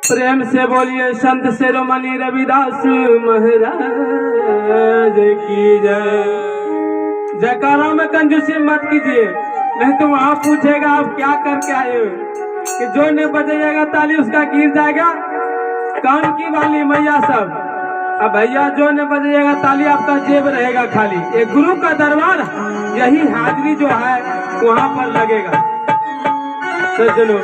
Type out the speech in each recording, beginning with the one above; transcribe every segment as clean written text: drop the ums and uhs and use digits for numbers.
प्रेम से बोलिए संत शिरोमणि रविदास महाराज की जय। जयकारा में कंजूसी मत कीजिए, नहीं तो वहां पूछेगा आप क्या करके आए हो, कि जो नहीं बजाएगा ताली उसका गिर जाएगा कान की वाली मैया सब। अब भैया जो नहीं बजाएगा ताली आपका जेब रहेगा खाली। एक गुरु का दरबार, यही हाजिरी जो है वहां पर लगेगा। सज्जनों,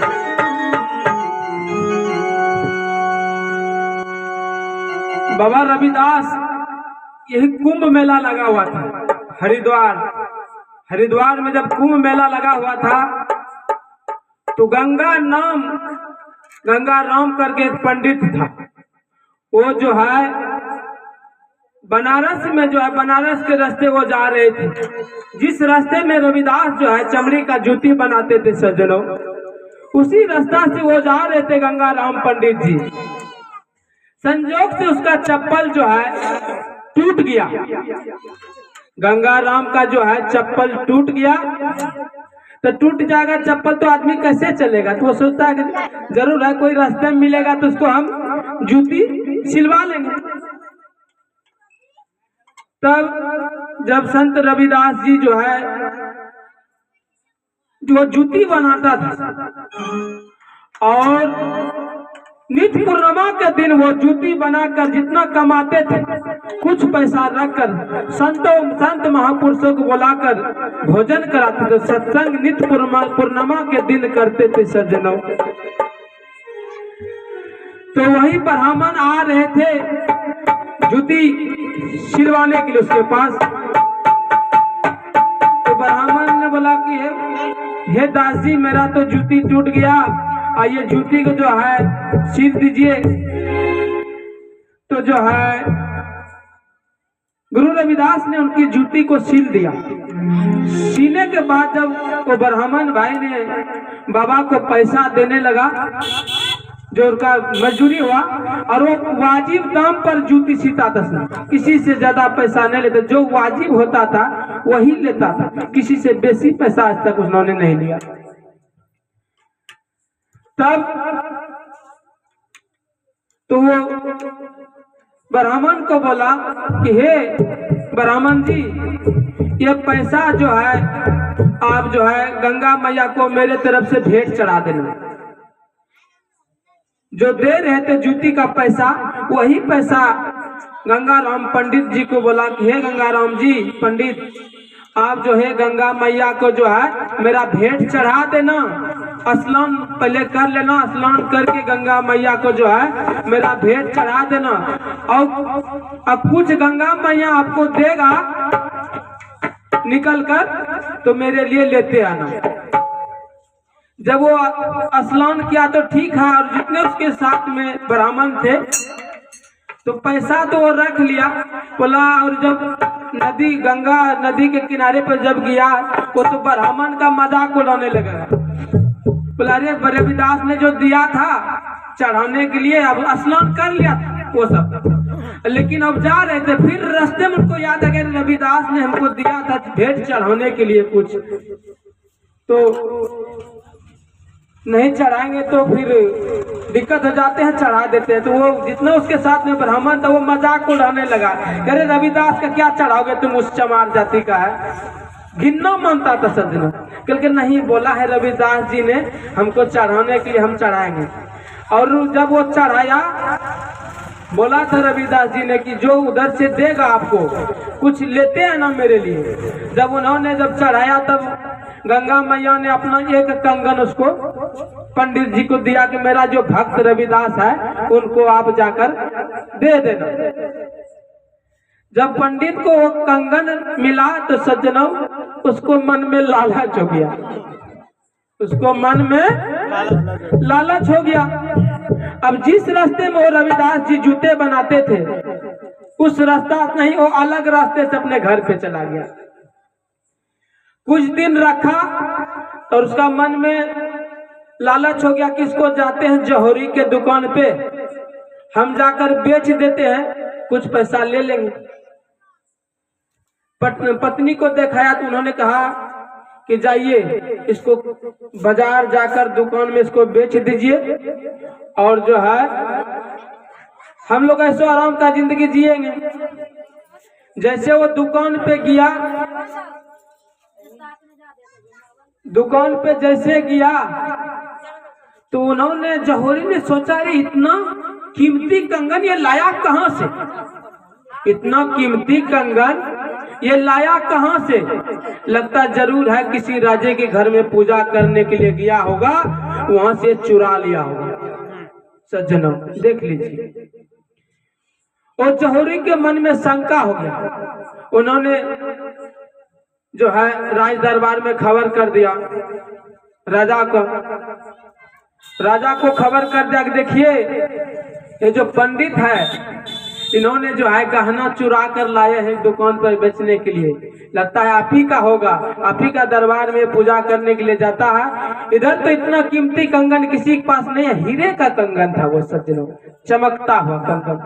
बाबा रविदास, यही कुंभ मेला लगा हुआ था हरिद्वार में। जब कुंभ मेला लगा हुआ था तो गंगा राम करके एक पंडित था। वो जो है बनारस में जो है, बनारस के रास्ते वो जा रहे थे, जिस रास्ते में रविदास जो है चमड़ी का जूती बनाते थे सज्जनों, उसी रास्ता से वो जा रहे थे गंगा राम पंडित जी। संजोग से उसका चप्पल जो है टूट गया। गंगा राम का जो है चप्पल टूट गया। तो टूट जाएगा चप्पल तो आदमी कैसे चलेगा, तो वो सोचता है कि जरूर है कोई रास्ते में मिलेगा तो उसको हम जूती सिलवा लेंगे। तब जब संत रविदास जी जो है जो जूती बनाता था और नित्य पूर्णिमा के दिन वो जूती बनाकर जितना कमाते थे कुछ पैसा रखकर संत महापुरुषों को बुलाकर भोजन कराते थे। सत्संग नित्य पूर्णिमा के दिन करते थे सज्जनों। तो वही ब्राह्मण आ रहे थे जूती सिलवाने के लिए उसके पास। तो ब्राह्मण ने बोला कि हे दास जी, मेरा तो जूती टूट गया, आइए जूती को जो है सील दीजिए। तो जो है गुरु रविदास ने उनकी जूती को सील दिया। सीने के बाद जब वो ब्राह्मण भाई ने बाबा को पैसा देने लगा, जो उनका मजदूरी हुआ, और वो वाजिब दाम पर जूती सीता था, किसी से ज्यादा पैसा नहीं लेता। जो वाजिब होता था वही लेता था, किसी से बेसी पैसा आज तक उन्होंने नहीं लिया। तब तो वो ब्राह्मण को बोला कि हे ब्राह्मण जी, ये पैसा जो है आप जो है गंगा मैया को मेरे तरफ से भेंट चढ़ा देना। जो दे रहे थे जूती का पैसा, वही पैसा गंगा राम पंडित जी को बोला कि हे गंगा राम जी पंडित, आप जो है गंगा मैया को जो है मेरा भेंट चढ़ा देना। स्नान पहले कर लेना, स्नान करके गंगा मैया को जो है मेरा भेंट चढ़ा देना, और अब कुछ गंगा मैया आपको देगा निकल कर, तो मेरे लिए लेते आना। जब वो स्नान किया तो ठीक है, और जितने उसके साथ में ब्राह्मण थे तो पैसा तो वो रख लिया बोला। और जब गंगा नदी के किनारे पर जब गया, वो तो ब्राह्मण का मजाक उड़ाने लगा। बोला अरे रविदास ने जो दिया था चढ़ाने के लिए, अब स्नान कर लिया था वो सब, लेकिन अब जा रहे थे, फिर रास्ते में उनको याद है कि रविदास ने हमको दिया था भेंट चढ़ाने के लिए कुछ, तो नहीं चढ़ाएंगे तो फिर दिक्कत हो जाते हैं, चढ़ा देते हैं। तो वो जितना उसके साथ में ब्राह्मण था वो मजाक उड़ाने लगा, अरे रविदास का क्या चढ़ाओगे तुम, उस चमार जाति का है, गिनना मानता था सज्जनों। क्योंकि नहीं, बोला है रविदास जी ने हमको चढ़ाने के लिए, हम चढ़ाएंगे। और जब वो चढ़ाया, बोला था रविदास जी ने कि जो उधर से देगा आपको कुछ लेते हैं ना मेरे लिए। जब उन्होंने जब चढ़ाया तब गंगा मैया ने अपना एक कंगन उसको पंडित जी को दिया कि मेरा जो भक्त रविदास है उनको आप जाकर दे देना। जब पंडित को वो कंगन मिला तो सज्जनों उसको मन में लालच हो गया, उसको मन में लालच हो गया। अब जिस रास्ते में वो रविदास जी जूते बनाते थे उस रास्ता नहीं, वो अलग रास्ते से अपने घर पे चला गया। कुछ दिन रखा और उसका मन में लालच हो गया कि इसको जाते हैं जौहरी के दुकान पे, हम जाकर बेच देते हैं, कुछ पैसा ले लेंगे। पत्नी को दिखाया तो उन्होंने कहा कि जाइए इसको बाजार जाकर दुकान में इसको बेच दीजिए और जो है हम लोग ऐसो आराम का जिंदगी जिएंगे। जैसे वो दुकान पे गया, दुकान पे जैसे गया तो उन्होंने जौहरी ने सोचा रे इतना कीमती कंगन ये लाया कहाँ से, इतना कीमती कंगन ये लाया कहाँ से, लगता जरूर है किसी राजे के घर में पूजा करने के लिए गया होगा, वहां से चुरा लिया होगा। सज्जनों देख लीजिए, और जौहरी के मन में शंका हो गया। उन्होंने जो है राज दरबार में खबर कर दिया, राजा को खबर कर दिया कि देखिए ये जो पंडित है इन्होंने जो है गहना चुरा कर लाए हैं दुकान पर बेचने के लिए, लगता है आप ही का होगा, आप ही का दरबार में पूजा करने के लिए जाता है। इधर तो इतना कीमती कंगन किसी के पास नहीं है, हीरे का कंगन था वो सज्जनों, चमकता हुआ कंगन।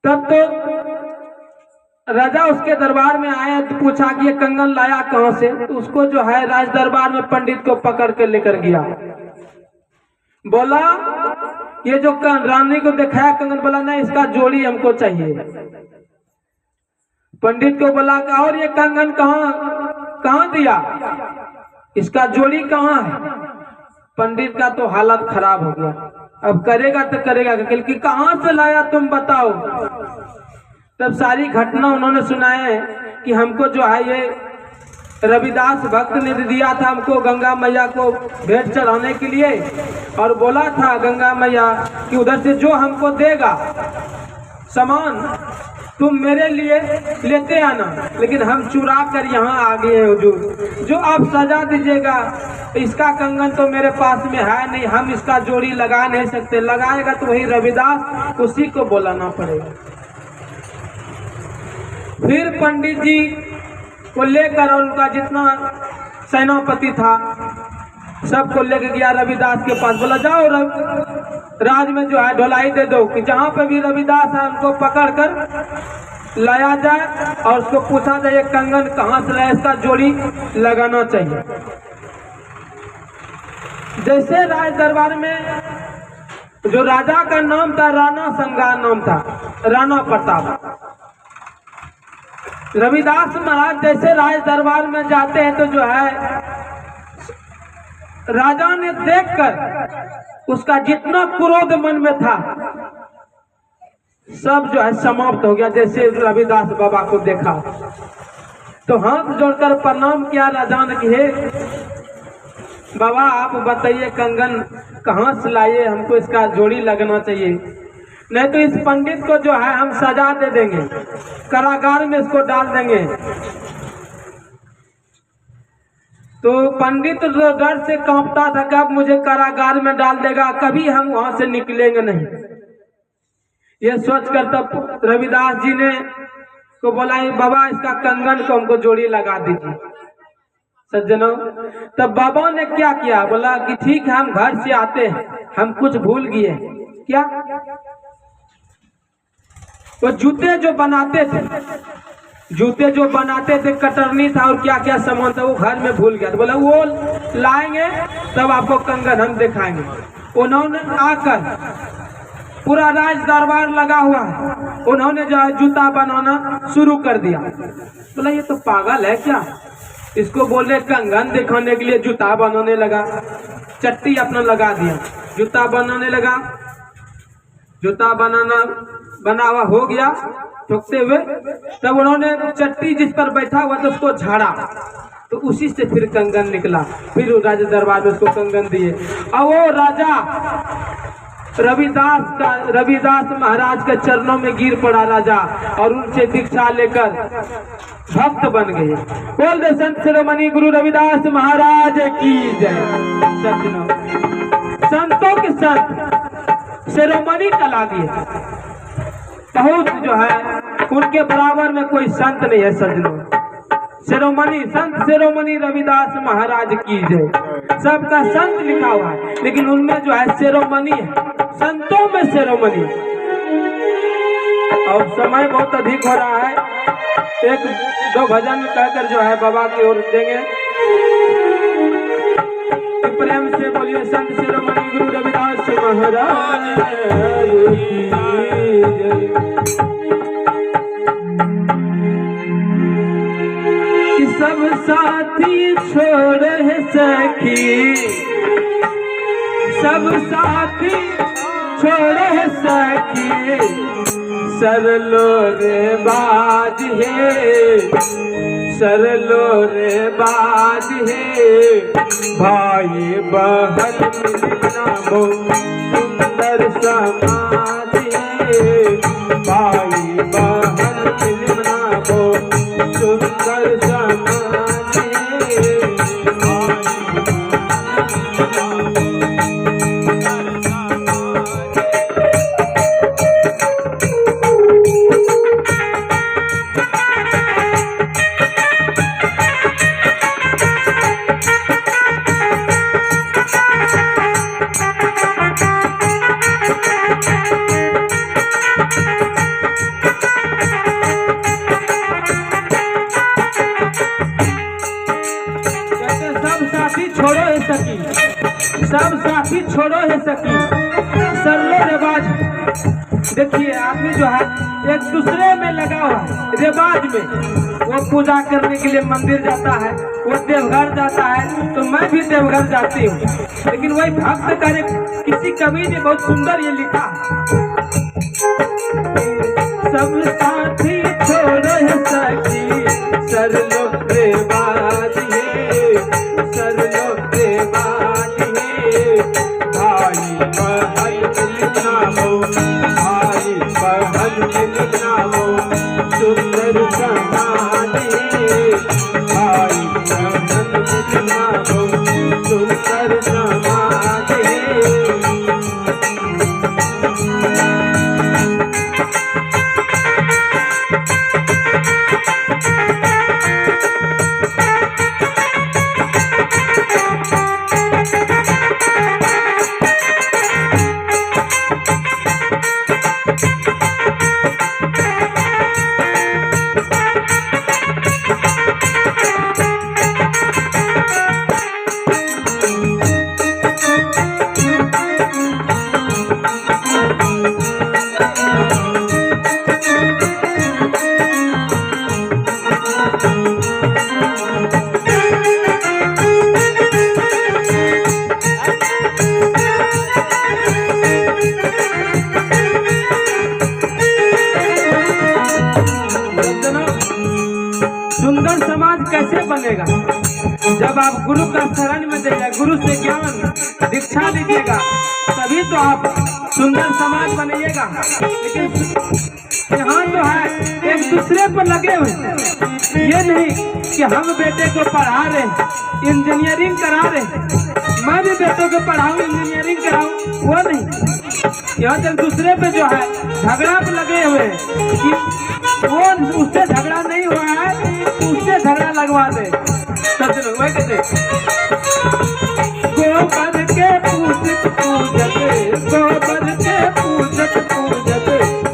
तब तो राजा उसके दरबार में आया तो पूछा कि ये कंगन लाया कहाँ से, तो उसको जो है राज दरबार में पंडित को पकड़ के लेकर गया। बोला ये जो रानी को दिखाया कंगन, बोला नहीं इसका जोड़ी हमको चाहिए। पंडित को बोला और ये कंगन कहाँ दिया, इसका जोड़ी कहाँ है। पंडित का तो हालत खराब हो गया, अब करेगा तो करेगा कि कहाँ से लाया तुम बताओ। तब सारी घटना उन्होंने सुनाए कि हमको जो है ये रविदास भक्त ने दिया था हमको गंगा मैया को भेंट चढ़ाने के लिए, और बोला था गंगा मैया कि उधर से जो हमको देगा सामान तुम मेरे लिए लेते आना, लेकिन हम चुरा कर यहाँ आ गए हैं हुजूर, जो आप सजा दीजिएगा। इसका कंगन तो मेरे पास में है नहीं, हम इसका जोड़ी लगा नहीं सकते, लगाएगा तो वही रविदास, उसी को बुलाना पड़ेगा। फिर पंडित जी को लेकर और उनका जितना सेनापति था सबको लेकर गया रविदास के पास, बोला जाओ राज में जो है ढोलाई दे दो कि जहाँ पे भी रविदास है उनको पकड़ कर लाया जाए और उसको पूछा जाए कंगन कहाँ से लाया, इसका जोड़ी लगाना चाहिए। जैसे राज दरबार में जो राजा का नाम था राणा संगा नाम था, राणा प्रताप। रविदास महाराज जैसे राज दरबार में जाते हैं तो जो है राजा ने देखकर उसका जितना क्रोध मन में था सब जो है समाप्त हो गया। जैसे रविदास बाबा को देखा तो हाथ जोड़कर प्रणाम किया राजा ने कि हे बाबा आप बताइए कंगन कहाँ से लाए, हमको इसका जोड़ी लगना चाहिए, नहीं तो इस पंडित को जो है हम सजा दे देंगे, कारागार में इसको डाल देंगे। तो पंडित डर से कांपता था कि अब मुझे कारागार में डाल देगा, कभी हम वहां से निकलेंगे नहीं। ये सोच कर तब रविदास जी ने को बोला बाबा इसका कंगन को हमको जोड़ी लगा दीजिए। सज्जनों तब बाबा ने क्या किया, बोला कि ठीक है हम घर से आते हैं, हम कुछ भूल गए। क्या? वो जूते जो बनाते थे कतरनी था और क्या क्या सामान था वो घर में भूल गया। तो बोला वो लाएंगे तब आपको कंगन हम दिखाएंगे। उन्होंने आकर पूरा राज दरबार लगा हुआ है, उन्होंने जो है जूता बनाना शुरू कर दिया। बोला ये तो पागल है क्या, इसको बोले कंगन दिखाने के लिए जूता बनाने लगा। चट्टी अपना लगा दिया, जूता बनाने लगा। जूता बना हुआ हो गया ठोकते हुए, तब उन्होंने चट्टी जिस पर बैठा हुआ था उसको झाड़ा तो उसी से फिर कंगन निकला। फिर राजा दरबार में उसको कंगन दिए और वो राजा रविदास महाराज के चरणों में गिर पड़ा राजा, और उनसे दीक्षा लेकर भक्त बन गए। बोल दे संत शिरोमणि गुरु रविदास महाराज की जय। संतों के संत शिरोमणि कला दिए, बहुत जो है उनके बराबर में कोई संत नहीं है। सज्जनों शिरोमणि संत शिरोमणि रविदास महाराज की जय। सबका संत लिखा हुआ है लेकिन उनमें जो है शिरोमणि है, संतों में शिरोमणि। और समय बहुत अधिक हो रहा है। एक दो भजन कहकर जो है बाबा की ओर देंगे। तो प्रेम से बोलिए संत शिरोमणि गुरु रविदास महाराज की जय। कि सब साथी छोड़ है सखी, सब साथी छोड़ है सखी, सरलो रे बाज है, सरलो रे बाज है, भाई बहन मिलना वो सुंदर समाज है, भाई बहन मिलना वो सुंदर समाज है, छोड़ो है सकी, सब साथी छोड़ो है सकी, सरलो रिवाज। देखिए आदमी जो है एक दूसरे में लगा हुआ है रिवाज में, वो पूजा करने के लिए मंदिर जाता है, वो देवघर जाता है, तो मैं भी देवघर जाती हूँ, लेकिन वही भक्त करे। किसी कवि ने बहुत सुंदर ये लिखा, सब साथी छोड़ो है सकी, सरलो रिवाज है, सरलो रिवाज है, भाई बहन मिलना वो, भाई बहन मिलना वो सुंदर समाज है, भाई बहन मिलना वो सुंदर समाज है। सुंदर समाज कैसे बनेगा? जब आप गुरु का शरण में जाइए, गुरु से ज्ञान दीक्षा लीजिएगा, तभी तो आप सुंदर समाज बनिएगा। लेकिन यहाँ तो है एक दूसरे पर लगे हुए, ये नहीं कि हम बेटे को पढ़ा रहे इंजीनियरिंग करा रहे, मैं भी बेटों को पढ़ाऊँ इंजीनियरिंग कराऊँ, वो नहीं। यहाँ तक दूसरे पे जो है झगड़ा पे लगे हुए कि वो उससे झगड़ा नहीं हुआ है, उससे झगड़ा लगवा दे। सचलो वही कहते गोबर के पूजत पूजत, गोबर के पूजत पूजत,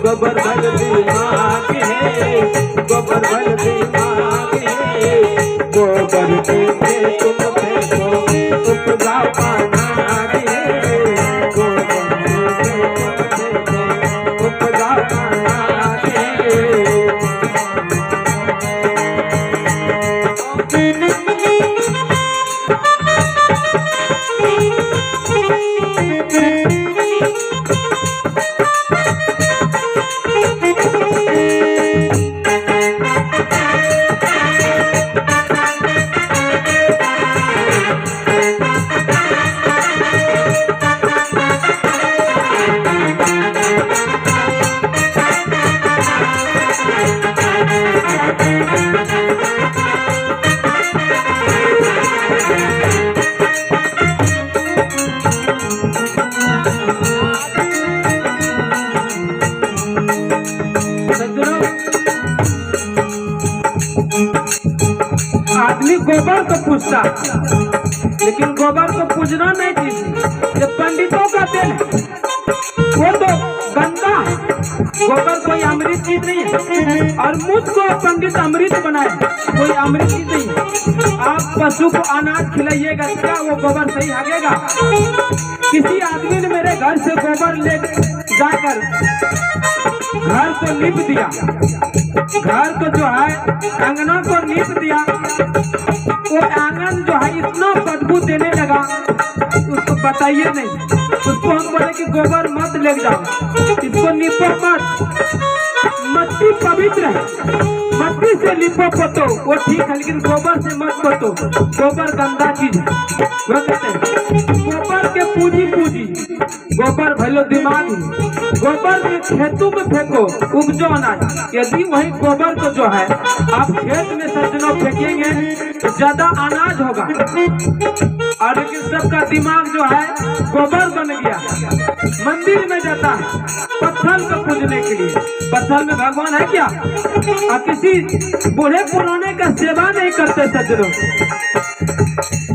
गोबर भल दिमाग है, गोबर भल दिमाग है, गोबर के तुम फेंको उपजा पाना है, गोबर के तुम उपजा पाना है। आदमी गोबर को पूजता, लेकिन गोबर को पूजना नहीं चाहिए, ये पंडितों का देन है, वो तो गंदा। गोबर कोई अमृत चीज नहीं है। और मुझको पंडित अमृत बनाए, कोई अमृत चीज नहीं है। आप पशु को अनाज खिलाइएगा, क्या वो गोबर सही भागेगा? किसी आदमी ने मेरे घर से गोबर ले जाकर घर को लीप दिया, घर को जो है आंगनों को लीप दिया। वो आंगन जो है इतना बदबू देने लगा, उसको बताइए नहीं। उसको हम बोले कि गोबर मत ले जाओ, इसको लीपो मत। मट्टी पवित्र है, मट्टी से लिपो पोतो वो ठीक है, लेकिन गोबर से मत पोतो, गोबर गंदा चीज है। वो कहते हैं गोबर के पूजी पूजी, गोबर भलो दिमाग है। गोबर के खेतों में फेंको, उपजो अनाज। यदि वही गोबर को जो है आप खेत में सज्जनों फेंकेंगे तो ज्यादा अनाज होगा। और लेकिन सबका दिमाग जो है गोबर बन गया। मंदिर में जाता है पत्थर को पूजने के लिए, पत्थर में भगवान है क्या? और किसी बूढ़े पुराने का सेवा नहीं करते सज्जनों,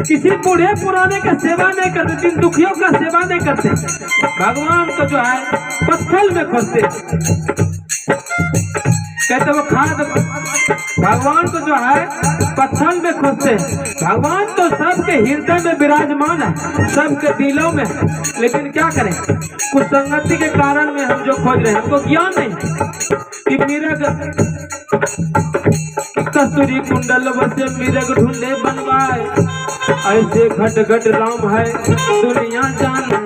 किसी बूढ़े पुराने का सेवा नहीं करते, जिन दुखियों का सेवा नहीं करते। भगवान को जो है पत्थर में खोजते, कहते वो खाद भगवान को जो है पत्थर में खोजते। भगवान तो सबके हृदय में विराजमान है, सबके दिलों में है, लेकिन क्या करें कुछ संगति के कारण में हम जो खोज रहे हैं, हमको ज्ञान नहीं कि मिरग कस्तूरी कुंडल बसे मिरग ढूंढे बनवाए, ऐसे घट घट राम है दुनिया जान है।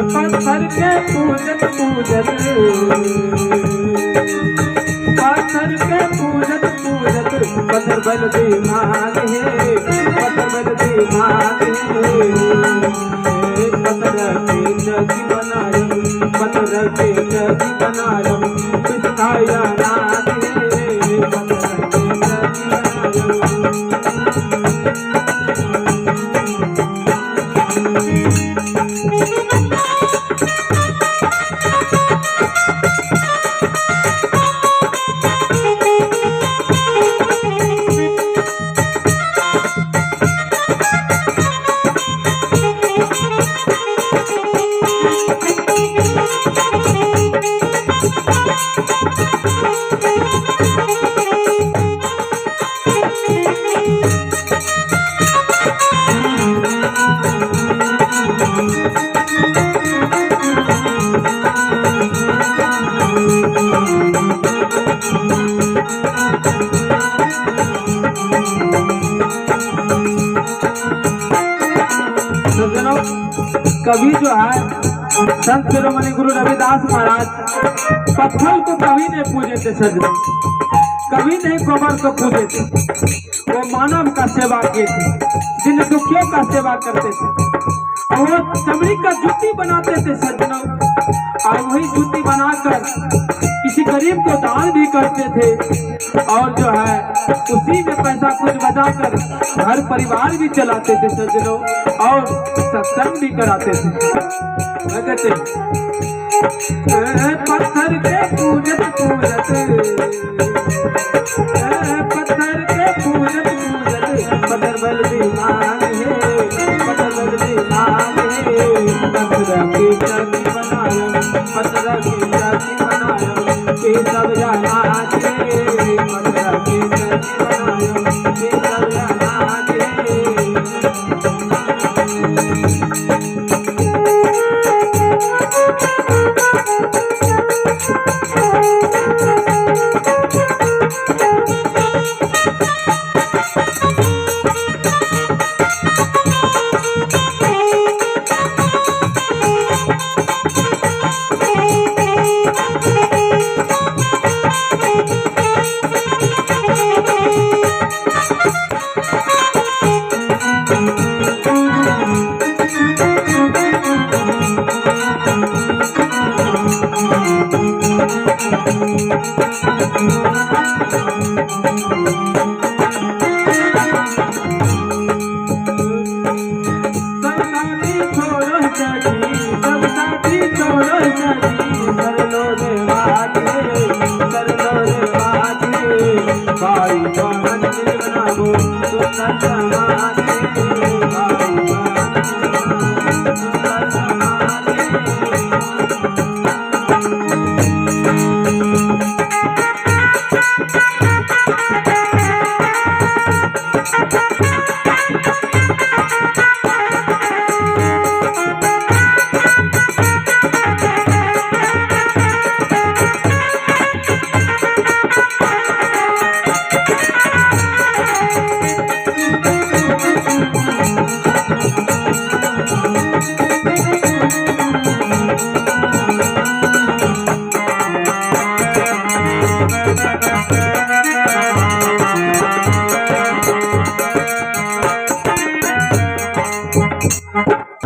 पत्थर के पूजत पूजत, पत्थर के पूजत पूजत, पत्थर बल दिमाग है, पत्थर बल दिमाग है। पत्थर के जगी बनायम, पत्थर के जगी बनायम, पिछाया नाथ है, पत्थर के जगी बनायम। कभी जो है संत शिरोमणि गुरु रविदास महाराज पत्थर को कभी नहीं पूजे थे सज्जनों, कभी नहीं गोबर को पूजे थे। वो मानव का सेवा किए थे, जिन दुखियों का सेवा करते थे। और वो चमड़ी का जूती बनाते थे सज्जनों, और वही जूती बनाकर किसी गरीब को दान भी करते थे। और जो है उसी में पैसा कुछ बचाकर घर परिवार भी चलाते थे सज्जनों, और सत्संग भी कराते थे। कहते पत्थर के पूजत पूजत, पत्थर के पूजत पूजत, पत्थर बल दिमाग है, पत्थर बल दिमाग है। पत्थर की जाति बनाया, पत्थर की जाति बनाया, ये सब जाना है। पत्थर की जाति बनाया, ये सब जाना है। भाई बहन मिलना हो सुंदर समाने, भाई बहन सुंदर समाने।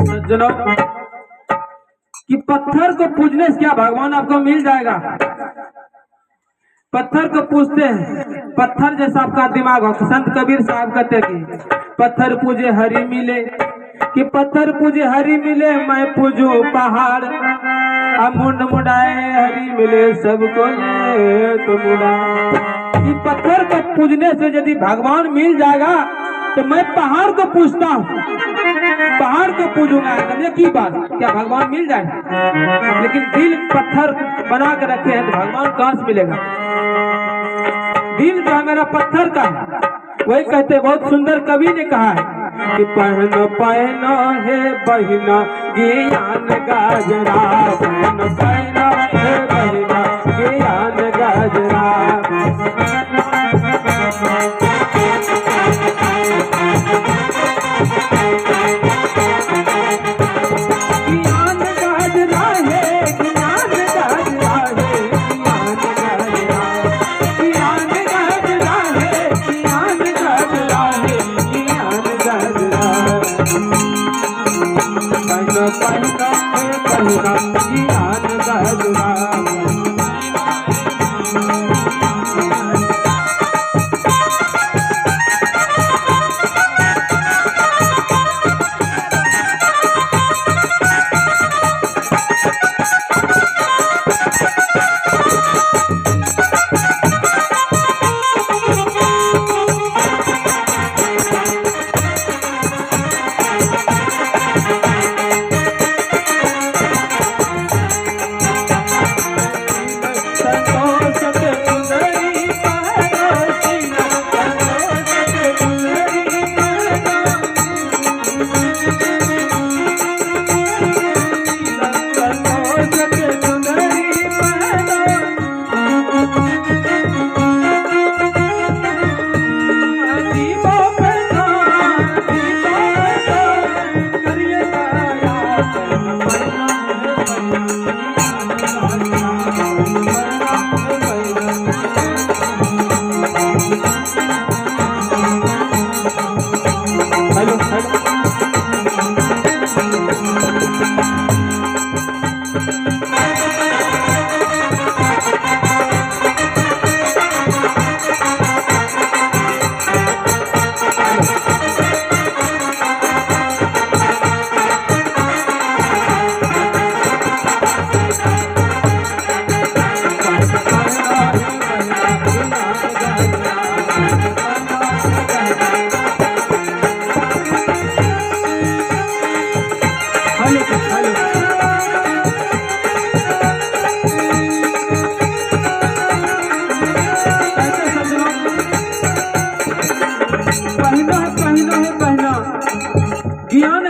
सज्जनों, कि पत्थर को पूजने से क्या भगवान आपको मिल जाएगा? पत्थर को पूजते हैं, पत्थर जैसा आपका दिमाग हो। संत कबीर साहब कहते कि पत्थर पूजे हरि मिले, कि पत्थर पूजे हरि मिले, मैं पूजू पहाड़। अब मुंड मुड़ाए हरि मिले, सबको ले तो मुड़ा। कि पत्थर को पूजने से यदि भगवान मिल जाएगा तो मैं पहाड़ को पूजता हूँ, पहाड़ को पूजूंगा। समझे की बात? क्या भगवान मिल जाएगा? लेकिन दिल पत्थर बना कर रखे हैं तो भगवान कहाँ से मिलेगा? दिल जो है मेरा पत्थर का है। वही कहते, बहुत सुंदर कवि ने कहा है कि पहन पहना है बहिना ज्ञान गाजरा, पहन पहना है बहिना ज्ञान गाजरा।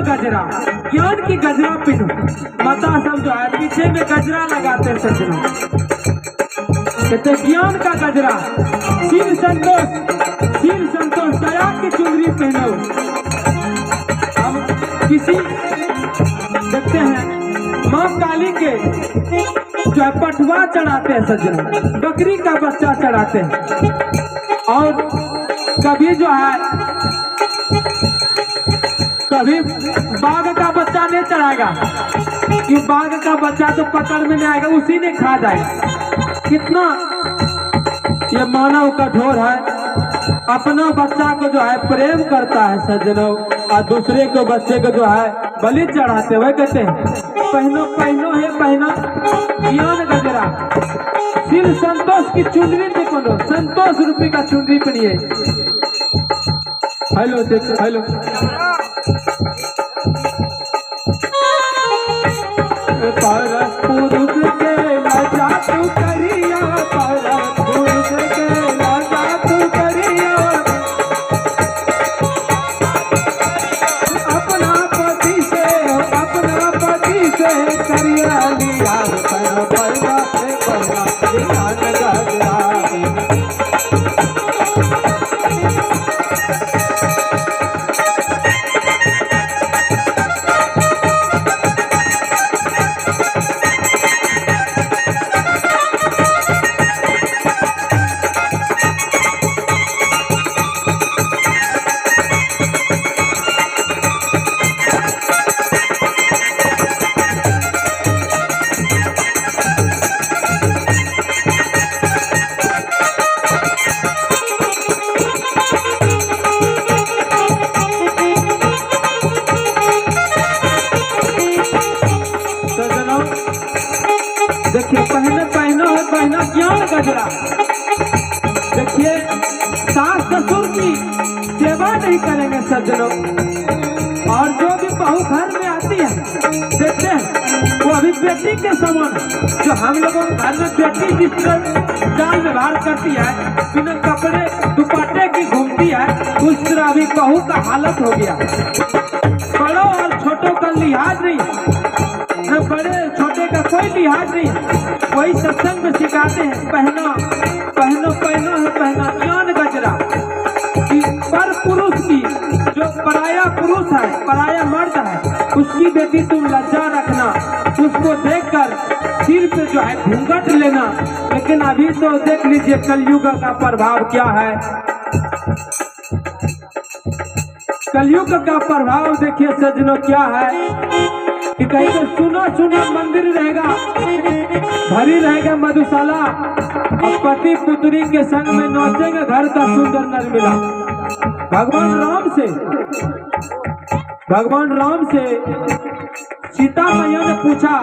गजरा, ज्ञान की गजरा पिनो। माता सब जो है पीछे में गजरा लगाते सज्जनों, कहते ज्ञान का गजरा। शिव संतोष दया की चुनरी पहनो। हम किसी देखते हैं माँ काली के जो है पटवा चढ़ाते हैं सज्जनों, बकरी का बच्चा चढ़ाते हैं। और कभी जो है कभी बाघ का बच्चा नहीं चढ़ाएगा, कि बाघ का बच्चा तो पकड़ में नहीं आएगा, उसी ने खा जाएगा। कितना ये मानव कठोर है, अपना बच्चा को जो है प्रेम करता है सज्जनों, और दूसरे को बच्चे को जो है बलि चढ़ाते। वह कहते हैं पहनो पहनो है पहना ज्ञान गजरा। सिर संतोष की चुनरी देखो नो, संतोष रूपी का चुनरी पहनिए। हेलो देखो, हेलो पर पुरुष के लजा तू करिया, पर पुरुष के लजा तू करिया, अपना पति से करिया लिया पर परवा से परवा ध्यान गजरा। देखिए पहनो है पहना ज्ञान गजरा। देखिए सास ससुर की सेवा नहीं करेंगे सज्जनों, और जो भी बहू घर में आती है देखते हैं वो अभी बेटी के समान है। जो हम लोगों के घर में बेटी जिस तरह जाल व्यवहार करती है, बिना कपड़े दुपट्टे की घूमती है, उस तरह अभी बहू का हालत हो गया। बड़ों और छोटों का लिहाज नहीं, न बड़े छोटे का कोई लिहाज नहीं। वही सत्संग में सिखाते हैं पहनो पहनो पहनो है पहना ज्ञान गजरा। कि पर पुरुष की जो पराया पुरुष है, पराया मर्द है, उसकी बेटी तुम लज्जा रखना, उसको देखकर सिर पे जो है घूंघट लेना। लेकिन अभी तो देख लीजिए कलयुग का प्रभाव क्या है। कलयुग का प्रभाव देखिए सज्जनों क्या है कि कहीं तो सुना सुना मंदिर रहेगा, भरी रहेगा मधुशाला, और पति पुत्री के संग में नाचेंगे घर का सुंदर नर मिला। भगवान राम से सीता मैया ने पूछा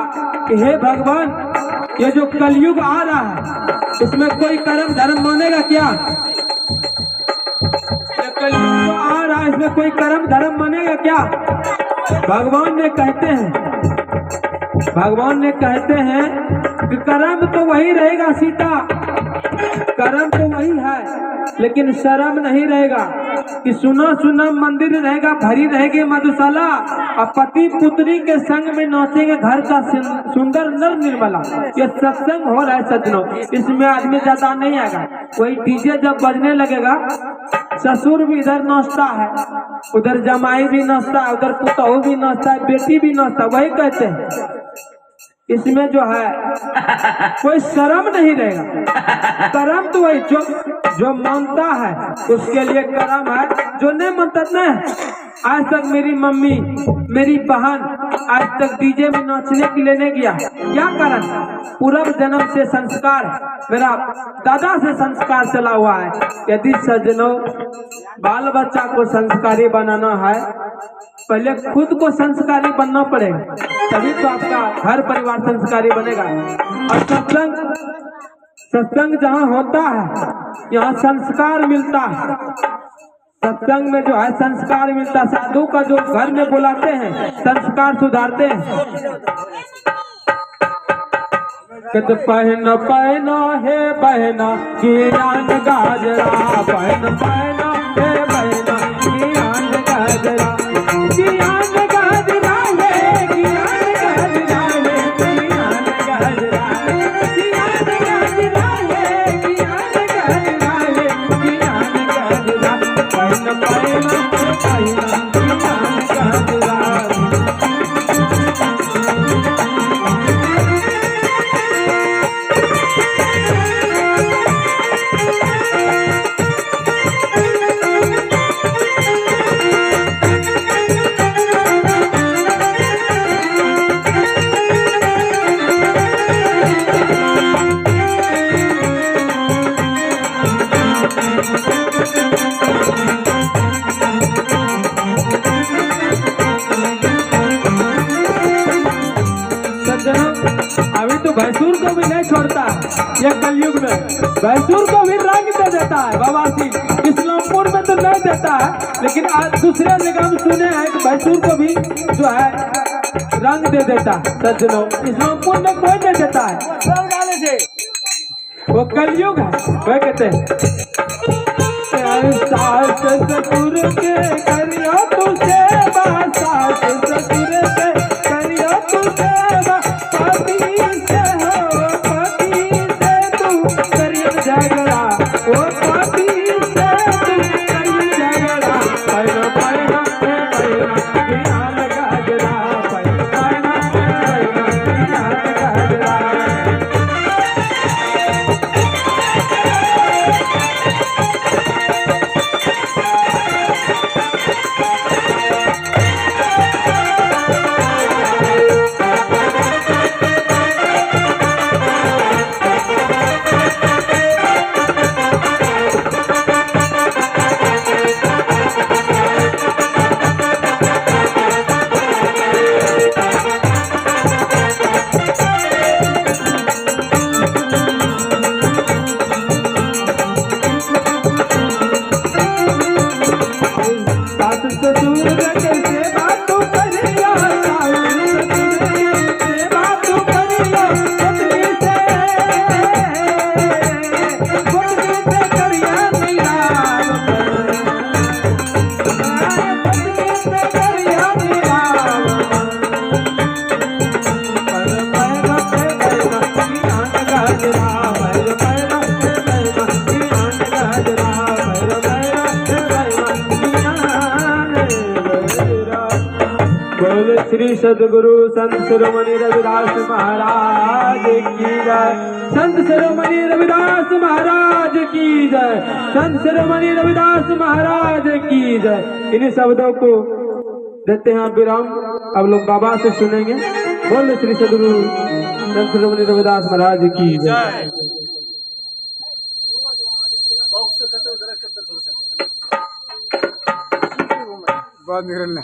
कि हे भगवान, ये जो कलयुग आ रहा है इसमें कोई कर्म धर्म मानेगा क्या? ये कलयुग जो आ रहा है इसमें कोई कर्म धर्म मानेगा क्या? भगवान ने कहते हैं कि कर्म तो वही रहेगा सीता, कर्म तो वही है, लेकिन शर्म नहीं रहेगा। कि सुना सुना मंदिर रहेगा, भरी रहेगी मधुशाला, और पति पुत्री के संग में नाचेंगे घर का सुंदर नर निर्मला। ये सत्संग हो रहा है सज्जनों, इसमें आदमी ज्यादा नहीं आएगा। वही डीजे जब बजने लगेगा, ससुर भी इधर नाचता है, उधर जमाई भी नाचता है, उधर पुतहू भी नाचता है, बेटी भी नाचता है। वही कहते हैं इसमें जो है कोई शर्म नहीं रहेगा। कर्म तो वही जो मानता है उसके लिए कर्म है, जो नहीं मानता नहीं। आज तक मेरी मम्मी मेरी बहन आज तक डीजे में नाचने के लिए नहीं गया, क्या कारण? पूर्व जन्म से संस्कार, मेरा दादा से संस्कार चला हुआ है। यदि सज्जनों बाल बच्चा को संस्कारी बनाना है, पहले खुद को संस्कारी बनना पड़ेगा, तभी तो आपका घर परिवार संस्कारी बनेगा। और सत्संग जहाँ होता है यहाँ संस्कार मिलता है। सत्संग में जो है संस्कार मिलता है। साधु का जो घर में बुलाते हैं संस्कार सुधारते हैं। कहते पहना पहना है बहना ज्ञान गाजरा, पहना पहना है बहना ज्ञान गाजरा, ज्ञान गाजरा है, ज्ञान गाजरा है, ज्ञान गाजरा है, ज्ञान गाजरा है, ज्ञान गाजरा है, ज्ञान गाजरा, पहना पहना पहना ज्ञान गाजरा। अभी तो भैंसुर को भी नहीं छोड़ता, ये कलयुग में भैंसुर को भी रंग दे देता है बाबा सिंह। इस्लामपुर में तो नहीं देता है, लेकिन आज दूसरे जगह हम सुने हैं कि भैंसुर को भी जो है रंग दे देता है। सज्जनों, इस्लामपुर में कोई नहीं देता है, वो कलयुग है। वह कहते हैं सास ससुर के करियो तू सेवा, सास ससुर के करियो तू सेवा, पति से हो पति से तू करियो झगड़ा, वो पति से तू करियो झगड़ा। पैना पैना पैना ध्यान गाजरा, पैना पैना पैना ध्यान गाजरा। श्री सदगुरु संत शिरोमणि रविदास महाराज की जय, संत शिरोमणि रविदास महाराज की जय, संत शिरोमणि रविदास महाराज की जय। इन्हीं शब्दों को देते हैं विराम। अब लोग बाबा से सुनेंगे। बोल श्री सदगुरु संत शिरोमणि रविदास महाराज की जय। बाद निकलना